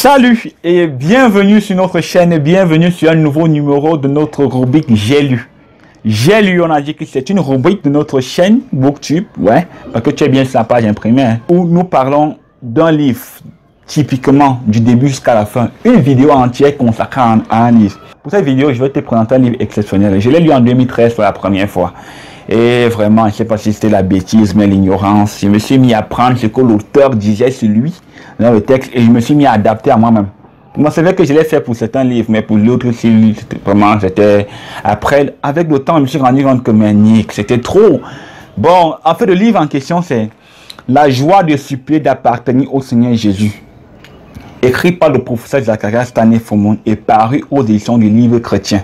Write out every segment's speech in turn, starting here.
Salut et bienvenue sur notre chaîne, bienvenue sur un nouveau numéro de notre rubrique J'ai lu. J'ai lu, on a dit que c'est une rubrique de notre chaîne Booktube, ouais, parce que tu es bien sur la page imprimée, hein, où nous parlons d'un livre, typiquement du début jusqu'à la fin, une vidéo entière consacrée à un livre. Pour cette vidéo, je vais te présenter un livre exceptionnel. Je l'ai lu en 2013 pour la première fois. Et vraiment, je ne sais pas si c'était la bêtise, mais l'ignorance. Je me suis mis à prendre ce que l'auteur disait sur lui dans le texte et je me suis mis à adapter à moi-même. Moi, c'est vrai que je l'ai fait pour certains livres, mais pour l'autre, vraiment, c'était... Après, avec le temps, je me suis rendu compte que, mais Nick, c'était trop. Bon, en fait, le livre en question, c'est La joie de supplier d'appartenir au Seigneur Jésus. Écrit par le professeur Zacharias Stanley Fomon et paru aux éditions du Livre Chrétien.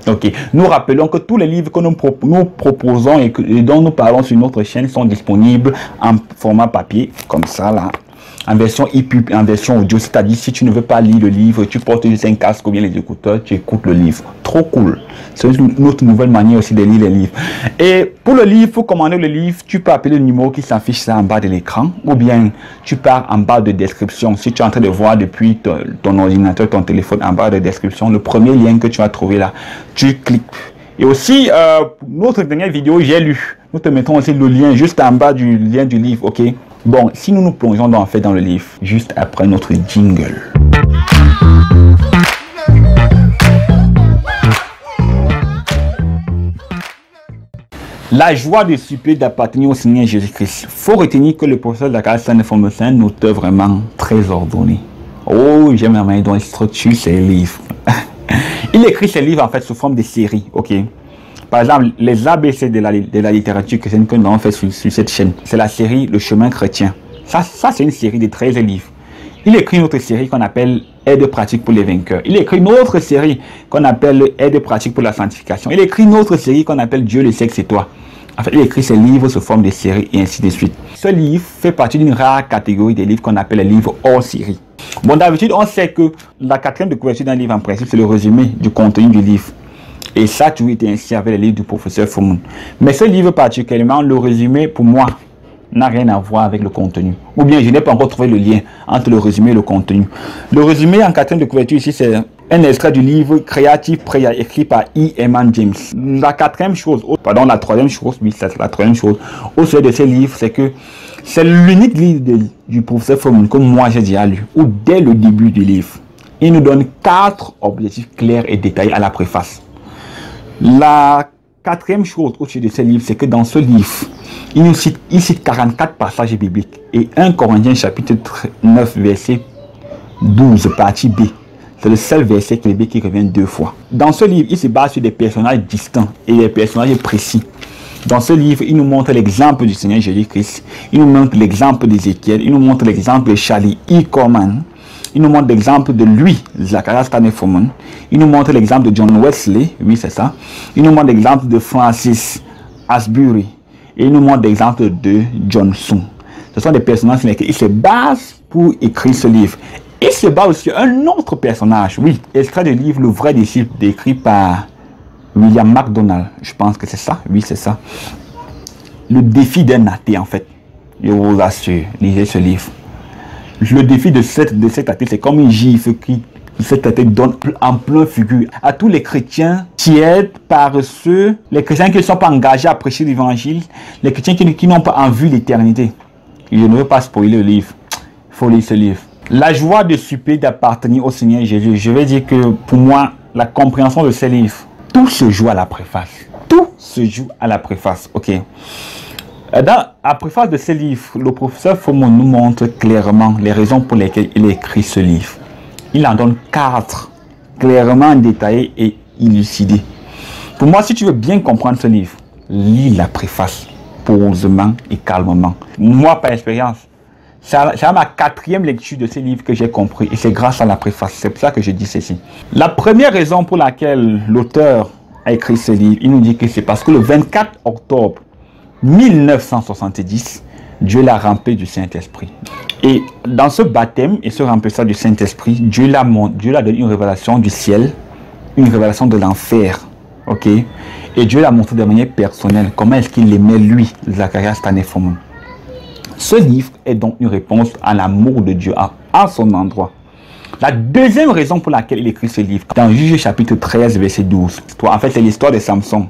Ok, nous rappelons que tous les livres que nous proposons et dont nous parlons sur notre chaîne sont disponibles en format papier, comme ça là, en version e-pub et en version audio. C'est-à-dire, si tu ne veux pas lire le livre, tu portes juste un casque ou bien les écouteurs, tu écoutes le livre. Trop cool. C'est une autre nouvelle manière aussi de lire les livres. Et pour le livre, pour commander le livre, tu peux appeler le numéro qui s'affiche en bas de l'écran, ou bien tu pars en bas de description. Si tu es en train de voir depuis ton ordinateur, ton téléphone, en bas de description, le premier lien que tu vas trouver là, tu cliques. Et aussi, notre dernière vidéo, j'ai lu. Nous te mettons aussi le lien juste en bas du lien du livre, ok? Bon, si nous nous plongeons dans le livre, juste après notre jingle. La joie de supplier d'appartenir au Seigneur Jésus-Christ. Faut retenir que le professeur Zacharias Stanley Fomon, c'est un auteur vraiment très ordonné. Oh, j'aime la manière dont il structure ses livres. Il écrit ses livres en fait sous forme de séries, ok? Par exemple, les ABC de la littérature chrétienne que nous avons fait sur cette chaîne, c'est la série Le Chemin Chrétien. Ça c'est une série de 13 livres. Il écrit une autre série qu'on appelle Aide pratique pour les vainqueurs. Il écrit une autre série qu'on appelle Aide pratique pour la sanctification. Il écrit une autre série qu'on appelle Dieu, le sexe et toi. En fait, il écrit ses livres sous forme de séries et ainsi de suite. Ce livre fait partie d'une rare catégorie des livres qu'on appelle les livres hors série. Bon, d'habitude, on sait que la quatrième de couverture d'un livre, en principe, c'est le résumé du contenu du livre. Et ça a toujours été ainsi avec les livres du professeur Fomon. Mais ce livre particulièrement, le résumé, pour moi, n'a rien à voir avec le contenu. Ou bien, je n'ai pas encore trouvé le lien entre le résumé et le contenu. Le résumé en quatrième de couverture ici, c'est un extrait du livre Creative Prayer écrit par E. Eman James. La troisième chose, oui, c'est la troisième chose au sujet de ce livre, c'est que c'est l'unique livre du professeur Fomon que moi j'ai déjà lu, où dès le début du livre, il nous donne 4 objectifs clairs et détaillés à la préface. La quatrième chose au sujet de ce livre, c'est que dans ce livre, il cite 44 passages bibliques et 1 Corinthiens chapitre 9 verset 12 partie B. C'est le seul verset qui revient 2 fois. Dans ce livre, il se base sur des personnages distincts et des personnages précis. Dans ce livre, il nous montre l'exemple du Seigneur Jésus-Christ. Il nous montre l'exemple d'Ézéchiel. Il nous montre l'exemple de Charlie E. Corman. Il nous montre l'exemple de lui, Zacharias Stanley Fomon. Il nous montre l'exemple de John Wesley. Oui, c'est ça. Il nous montre l'exemple de Francis Asbury. Et il nous montre l'exemple de Johnson. Ce sont des personnages sur lesquels il se base pour écrire ce livre. Il se base aussi sur un autre personnage. Oui, extrait du livre Le vrai disciple, écrit par William MacDonald. Je pense que c'est ça. Oui, c'est ça. Le défi d'un athée, en fait. Je vous assure, lisez ce livre. Le défi de cet athée, c'est comme une gifle qui cet athée donne en plein figure à tous les chrétiens tièdes, paresseux, les chrétiens qui ne sont pas engagés à prêcher l'évangile, les chrétiens qui n'ont pas en vue l'éternité. Je ne veux pas spoiler le livre. Il faut lire ce livre. La joie de supplier d'appartenir au Seigneur Jésus. Je vais dire que pour moi, la compréhension de ce livre, tout se joue à la préface. Tout se joue à la préface. Ok. Dans la préface de ce livre, le professeur Fomon nous montre clairement les raisons pour lesquelles il a écrit ce livre. Il en donne 4, clairement détaillées et élucidées. Pour moi, si tu veux bien comprendre ce livre, lis la préface posément et calmement. Moi, par expérience, c'est ma 4e lecture de ce livre que j'ai compris et c'est grâce à la préface. C'est pour ça que je dis ceci. La première raison pour laquelle l'auteur a écrit ce livre, il nous dit que c'est parce que le 24 octobre 1970, Dieu l'a rempli du Saint-Esprit. Et dans ce baptême et ce remplissage du Saint-Esprit, Dieu l'a donné une révélation du ciel, une révélation de l'enfer. Ok? Et Dieu l'a montré de manière personnelle. Comment est-ce qu'il aimait lui, Zacharias Stanley Fomon. Ce livre est donc une réponse à l'amour de Dieu à son endroit. La deuxième raison pour laquelle il écrit ce livre, dans Juge chapitre 13, verset 12, en fait c'est l'histoire de Samson.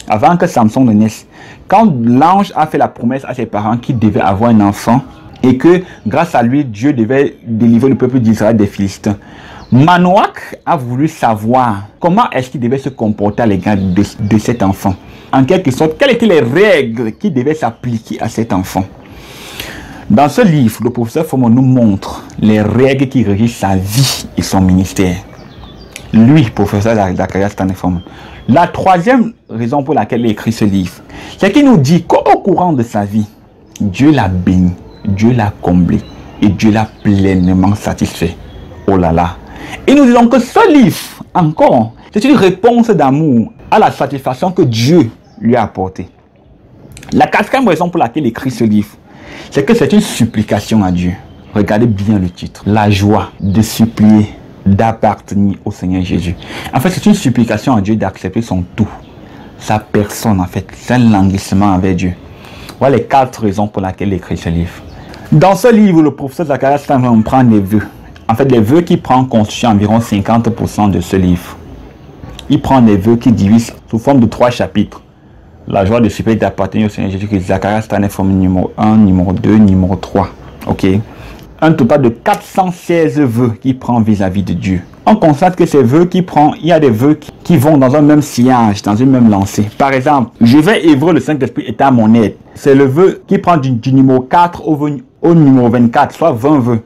Avant que Samson ne naisse, quand l'ange a fait la promesse à ses parents qu'il devait avoir un enfant et que grâce à lui, Dieu devait délivrer le peuple d'Israël des Philistins, Manoach a voulu savoir comment est-ce qu'il devait se comporter à l'égard de cet enfant. En quelque sorte, quelles étaient les règles qui devaient s'appliquer à cet enfant. Dans ce livre, le professeur Foreman nous montre les règles qui régissent sa vie et son ministère. Lui, professeur Zacharias Stanley Foreman. La troisième raison pour laquelle il écrit ce livre, c'est qu'il nous dit qu'au courant de sa vie, Dieu l'a béni, Dieu l'a comblé et Dieu l'a pleinement satisfait. Oh là là. Et nous disons que ce livre, encore, c'est une réponse d'amour à la satisfaction que Dieu lui a apportée. La quatrième raison pour laquelle il écrit ce livre, c'est que c'est une supplication à Dieu. Regardez bien le titre. La joie de supplier, d'appartenir au Seigneur Jésus. En fait, c'est une supplication à Dieu d'accepter son tout. Sa personne, en fait. C'est un languissement avec Dieu. Voilà les 4 raisons pour lesquelles il écrit ce livre. Dans ce livre, le professeur Zacharias Stanley prend des vœux. En fait, les vœux qui prennent constituent environ 50% de ce livre. Il prend des vœux qui divisent sous forme de 3 chapitres. La joie de supplier d'appartenir au Seigneur Jésus, Zacharias Stanley Foreman numéro 1, numéro 2, numéro 3. Ok. Un total de 416 vœux qu'il prend vis-à-vis de Dieu. On constate que ces vœux qu'il prend, il y a des vœux qui vont dans un même sillage, dans une même lancée. Par exemple, je vais œuvrer le Saint-Esprit est à mon aide. C'est le vœu qui prend du numéro 4 au numéro 24, soit 20 vœux.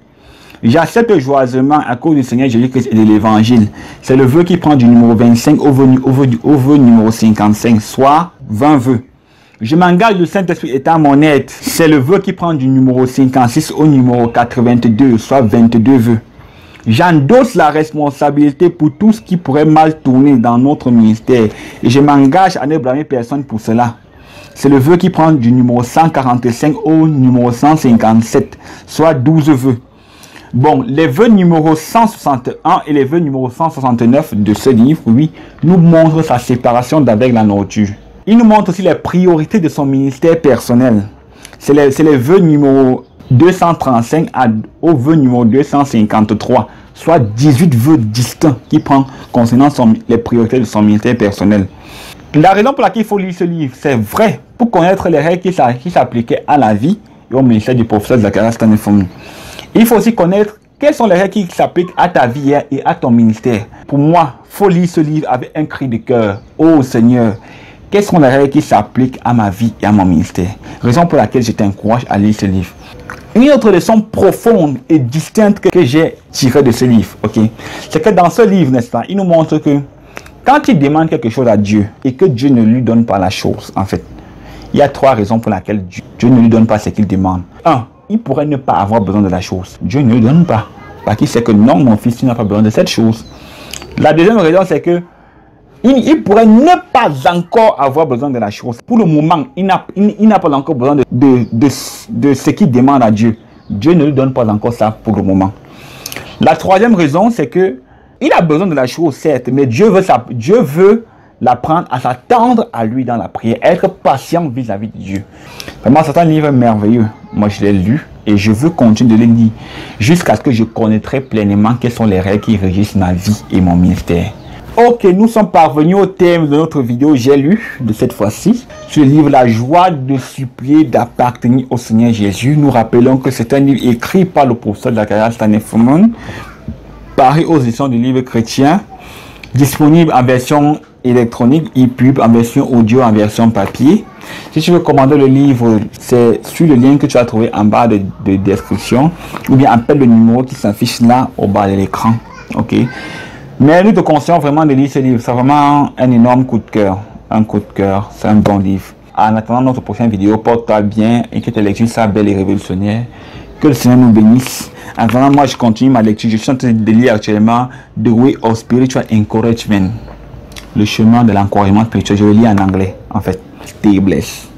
J'accepte joyeusement à cause du Seigneur Jésus-Christ et de l'Évangile. C'est le vœu qui prend du numéro 25 au vœu numéro 55, soit 20 vœux. Je m'engage, le Saint-Esprit est à mon aide. C'est le vœu qui prend du numéro 56 au numéro 82, soit 22 vœux. J'endosse la responsabilité pour tout ce qui pourrait mal tourner dans notre ministère. Et je m'engage à ne blâmer personne pour cela. C'est le vœu qui prend du numéro 145 au numéro 157, soit 12 vœux. Bon, les vœux numéro 161 et les vœux numéro 169 de ce livre, oui, nous montrent sa séparation d'avec la nourriture. Il nous montre aussi les priorités de son ministère personnel. C'est les vœux numéro 235 au vœu numéro 253, soit 18 vœux distincts qui prend concernant les priorités de son ministère personnel. La raison pour laquelle il faut lire ce livre, c'est vrai, pour connaître les règles qui s'appliquaient à la vie et au ministère du professeur Zacharias Stanley Foreman. Il faut aussi connaître quelles sont les règles qui s'appliquent à ta vie et à ton ministère. Pour moi, il faut lire ce livre avec un cri de cœur. Oh Seigneur, quelles sont les règles qui s'appliquent à ma vie et à mon ministère? Raison pour laquelle je t'encourage à lire ce livre. Une autre leçon profonde et distincte que j'ai tirée de ce livre, c'est que dans ce livre, n'est-ce pas, il nous montre que quand il demande quelque chose à Dieu et que Dieu ne lui donne pas la chose, en fait, il y a 3 raisons pour lesquelles Dieu ne lui donne pas ce qu'il demande. 1. Il pourrait ne pas avoir besoin de la chose. Dieu ne lui donne pas. Parce qu'il sait que non, mon fils, tu n'as pas besoin de cette chose. La deuxième raison, c'est que il pourrait ne pas encore avoir besoin de la chose. Pour le moment, il n'a pas encore besoin de ce qu'il demande à Dieu. Dieu ne lui donne pas encore ça pour le moment. La troisième raison, c'est que il a besoin de la chose, certes, mais Dieu veut l'apprendre à s'attendre à lui dans la prière, être patient vis-à-vis de Dieu. Vraiment, c'est un livre merveilleux. Moi, je l'ai lu et je veux continuer de le lire jusqu'à ce que je connaîtrai pleinement quelles sont les règles qui régissent ma vie et mon ministère. Ok, nous sommes parvenus au thème de notre vidéo. J'ai lu de cette fois-ci ce livre, La joie de supplier d'appartenir au Seigneur Jésus. Nous rappelons que c'est un livre écrit par le professeur Zacharias Stanley Foreman, paru aux éditions du livre chrétien, disponible en version électronique, e-pub, en version audio, en version papier. Si tu veux commander le livre, c'est sur le lien que tu as trouvé en bas de description, ou bien appelle le numéro qui s'affiche là au bas de l'écran. Ok. Mais nous te conseillons vraiment de lire ce livre. C'est vraiment un énorme coup de cœur. Un coup de cœur. C'est un bon livre. En attendant notre prochaine vidéo, porte-toi bien et que tes lectures soient belles et révolutionnaires. Que le Seigneur nous bénisse. Avant, moi, je continue ma lecture. Je suis en train de lire actuellement The Way of Spiritual Encouragement. Le chemin de l'encouragement spirituel. Je le lis en anglais, en fait. Stay blessed.